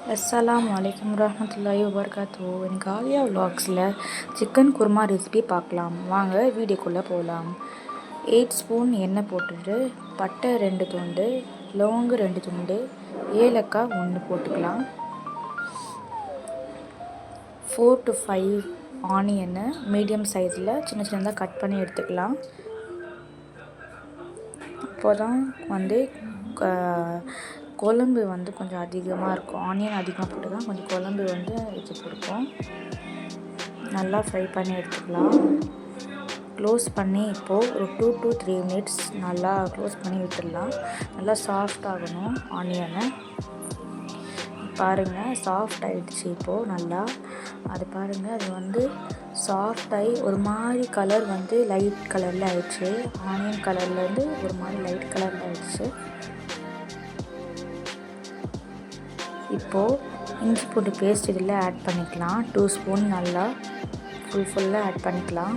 அஸ்ஸலாமு அலைக்கும் வரஹ்மத்துல்லாஹி வபரகாத்துஹு. இன்னைக்கு ஆலியா விலாக்ஸில் சிக்கன் குருமா ரெசிபி பார்க்கலாம். வாங்க வீடியோக்குள்ளே போகலாம். 8 ஸ்பூன் எண்ணெய் போட்டுட்டு பட்டை 2 துண்டு, லவங்கு 2 துண்டு, ஏலக்காய் 1 போட்டுக்கலாம். 4 to 5 ஆனியனு மீடியம் சைஸில் சின்ன சின்னதாக கட் பண்ணி எடுத்துக்கலாம். அப்போ தான் குழம்பு கொஞ்சம் அதிகமாக இருக்கும். ஆனியன் அதிகமாக போட்டு தான் கொஞ்சம் குழம்பு வச்சு கொடுக்கும். நல்லா ஃப்ரை பண்ணி எடுத்துக்கலாம். க்ளோஸ் பண்ணி இப்போது ஒரு 2 to 3 minutes நல்லா க்ளோஸ் பண்ணி விட்டுடலாம். நல்லா சாஃப்ட் ஆகணும் ஆனியனை. பாருங்கள், சாஃப்ட் ஆகிடுச்சு. இப்போது நல்லா அது பாருங்கள், அது சாஃப்டாகி ஒரு மாதிரி கலர் லைட் கலரில் ஆயிடுச்சு. ஆனியன் கலர்லேருந்து ஒரு மாதிரி லைட் கலரில் ஆயிடுச்சு. இப்போது இஞ்சி பூண்டு பேஸ்ட் இதில் ஆட் பண்ணிக்கலாம். 2 ஸ்பூன் நல்லா ஃபுல்லாக ஆட் பண்ணிக்கலாம்.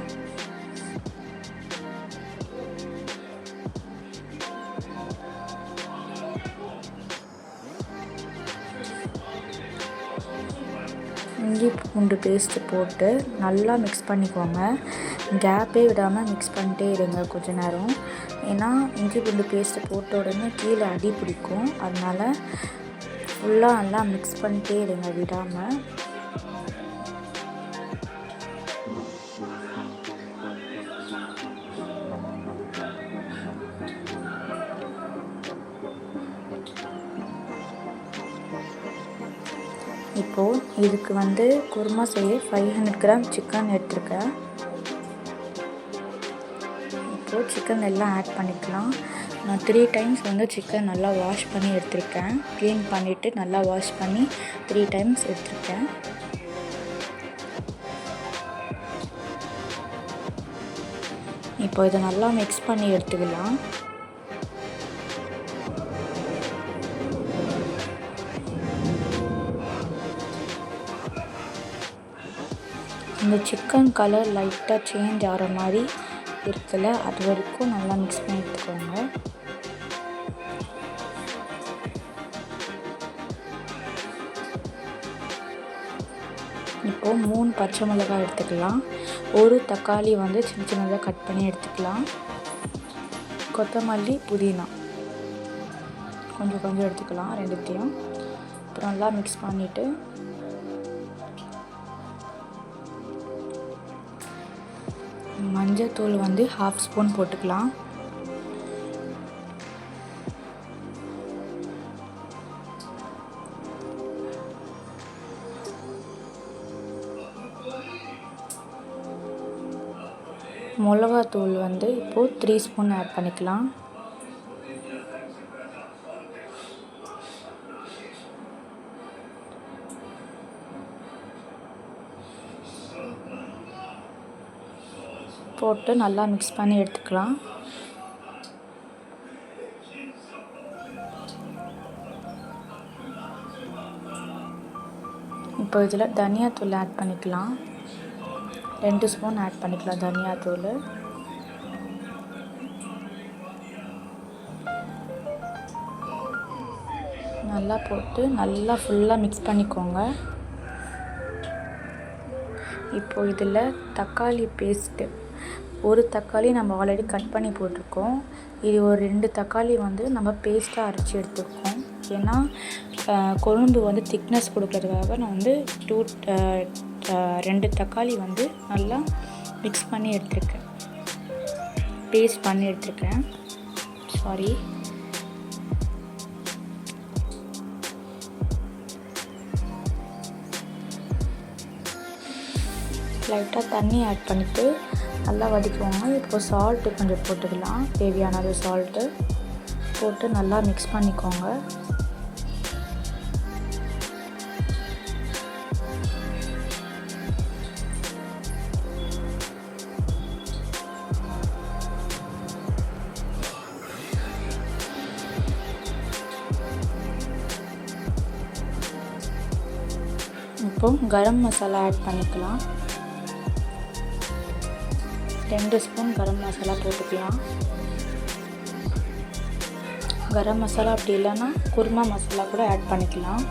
இஞ்சி பூண்டு பேஸ்ட்டு போட்டு நல்லா மிக்ஸ் பண்ணிக்கோங்க. கேப்பே விடாமல் மிக்ஸ் பண்ணிட்டே இருங்க கொஞ்ச நேரம். ஏன்னா இஞ்சி பூண்டு பேஸ்ட்டு போட்ட உடனே கீழே அடி பிடிக்கும். அதனால் ஃபுல்லாக நல்லா மிக்ஸ் பண்ணிட்டே இருங்க விடாமல். இப்போது இதுக்கு குருமா செய்ய 500 கிராம் சிக்கன் எடுத்துருக்கேன். இப்போது சிக்கன் எல்லாம் ஆட் பண்ணிக்கலாம். நான் 3 டைம்ஸ் சிக்கன் நல்லா வாஷ் பண்ணி எடுத்திருக்கேன். க்ளீன் பண்ணிவிட்டு நல்லா வாஷ் பண்ணி 3 டைம்ஸ் எடுத்திருக்கேன். இப்போ இதை நல்லா மிக்ஸ் பண்ணி எடுத்துக்கலாம். இந்த சிக்கன் கலர் லைட்டாக சேஞ்ச் ஆகிற மாதிரி இருக்குல்ல, அது வரைக்கும் நல்லா மிக்ஸ் பண்ணி எடுத்துக்கோங்க. இப்போது 3 பச்சை மிளகாய் எடுத்துக்கலாம். ஒரு தக்காளி சின்ன சின்னதாக கட் பண்ணி எடுத்துக்கலாம். கொத்தமல்லி, புதினா கொஞ்சம் எடுத்துக்கலாம், ரெண்டுத்தையும். அப்புறம் நல்லா மிக்ஸ் பண்ணிவிட்டு மஞ்சத்தூள் 1/2 ஸ்பூன் போட்டுக்கலாம். மிளகாத்தூள் இப்போது 3 ஸ்பூன் ஆட் பண்ணிக்கலாம். போட்டு நல்லா மிக்ஸ் பண்ணி எடுத்துக்கலாம். இப்போ இதில் தனியாத்தூள் ஆட் பண்ணிக்கலாம். 2 ஸ்பூன் ஆட் பண்ணிக்கலாம் தனியாத்தூள். நல்லா போட்டு நல்லா ஃபுல்லாக மிக்ஸ் பண்ணிக்கோங்க. இப்போது இதில் தக்காளி பேஸ்ட்டு, ஒரு தக்காளி நம்ம ஆல்ரெடி கட் பண்ணி போட்டிருக்கோம். இது ஒரு 2 தக்காளி நம்ம பேஸ்ட்டாக அரைச்சி எடுத்துருக்கோம். ஏன்னா குழம்பு திக்னஸ் கொடுக்கறதுக்காக நான் 2 தக்காளி நல்லா மிக்ஸ் பண்ணி எடுத்துருக்கேன், பேஸ்ட் பண்ணி எடுத்துருக்கேன். சாரி. லைட்டாக தண்ணி ஆட் பண்ணிவிட்டு நல்லா வதக்குவாங்க. இப்போ சால்ட்டு கொஞ்சம் போட்டுக்கலாம், தேவையான அளவு சால்ட்டு போட்டு நல்லா மிக்ஸ் பண்ணிக்கோங்க. இப்போ கரம் மசாலா ஆட் பண்ணிக்கலாம். 2 ஸ்பூன் கரம் மசாலா போட்டுக்கலாம். கரம் மசாலா அப்படி இல்லைன்னா குருமா மசாலா கூட ஆட் பண்ணிக்கலாம்.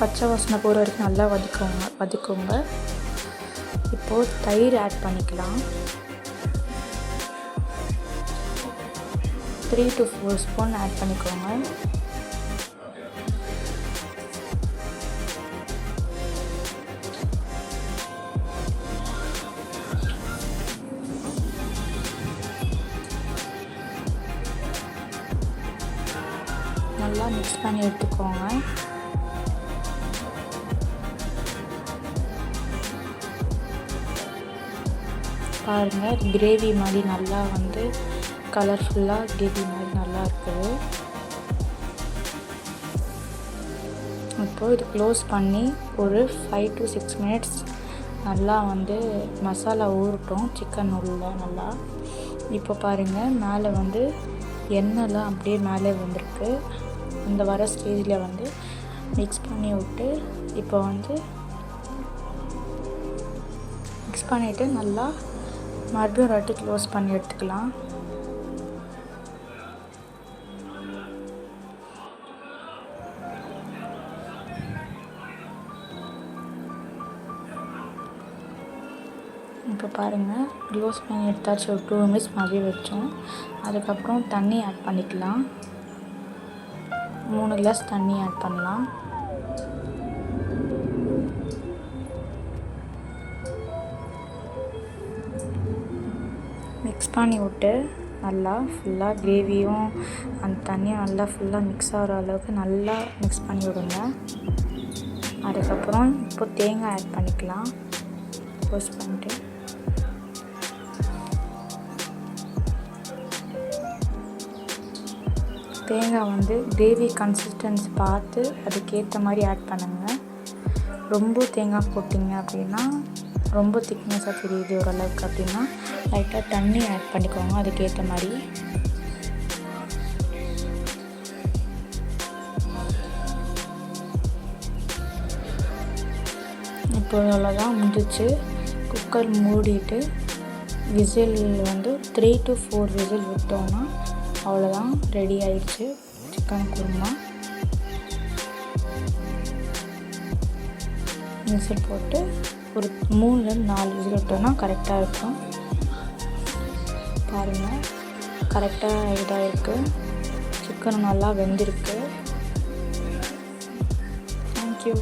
பச்சை வாசனை போகிற வரைக்கும் நல்லா வதக்குங்க. இப்போது தயிர் ஆட் பண்ணிக்கலாம். 3 to 4 ஸ்பூன் ஆட் பண்ணிக்கோங்க. நல்லா மிக்ஸ் பண்ணி எடுத்துக்கோங்க. பாருங்கள், கிரேவி மாதிரி நல்லா வந்து கலர்ஃபுல்லாக கிரேவி மாதிரி நல்லா இருக்குது. இப்போது இது க்ளோஸ் பண்ணி ஒரு 5 to 6 மினிட்ஸ் நல்லா வந்து மசாலா ஊறட்டும் சிக்கன் உள்ள நல்லா. இப்போ பாருங்கள், மேலே வந்து எண்ணெய்லாம் அப்படியே மேலே வந்திருக்கு. அந்த வர ஸ்டேஜில் வந்து மிக்ஸ் பண்ணி விட்டு இப்போ வந்து மிக்ஸ் பண்ணிவிட்டு நல்லா மறுபடியும் ஒரு வாட்டி க்ளோஸ் பண்ணி எடுத்துக்கலாம். இப்போ பாருங்கள், க்ளோஸ் பண்ணி எடுத்தாச்சு. ஒரு 2 மினிட்ஸ் மாதிரி வச்சோம். அதுக்கப்புறம் தண்ணி ஆட் பண்ணிக்கலாம். 3 கிளாஸ் தண்ணி ஆட் பண்ணலாம். மிக்ஸ் பண்ணி விட்டு நல்லா ஃபுல்லாக கிரேவியும் அந்த தண்ணியும் நல்லா ஃபுல்லாக மிக்ஸ் ஆகிற அளவுக்கு நல்லா மிக்ஸ் பண்ணி விடுங்க. அதுக்கப்புறம் இப்போ தேங்காய் ஆட் பண்ணிக்கலாம். போஸ்ட் பண்ணிட்டு தேங்காய் வந்து கிரேவி கன்சிஸ்டன்சி பார்த்து அதுக்கேற்ற மாதிரி ஆட் பண்ணுங்கள். ரொம்ப தேங்காய் போட்டிங்க அப்படின்னா ரொம்ப திக்னஸாக தெரியுது ஓரளவுக்கு அப்படின்னா லைட்டாக தண்ணி ஆட் பண்ணிக்கோங்க அதுக்கேற்ற மாதிரி. இப்போ அவ்வளோதான் முடிஞ்சிச்சு. குக்கர் மூடிட்டு விசில் வந்து 3 to 4 விசில் விட்டோன்னா அவ்வளோதான், ரெடி ஆயிடுச்சு சிக்கன் குருமா. விசில் போட்டு ஒரு 3-4 விசில் விட்டோன்னா கரெக்டாக இருக்கும். பாருங்கள், கரெக்டாக இதாக இருக்குது. சிக்கன் நல்லா வெந்திருக்கு. தேங்க்யூ.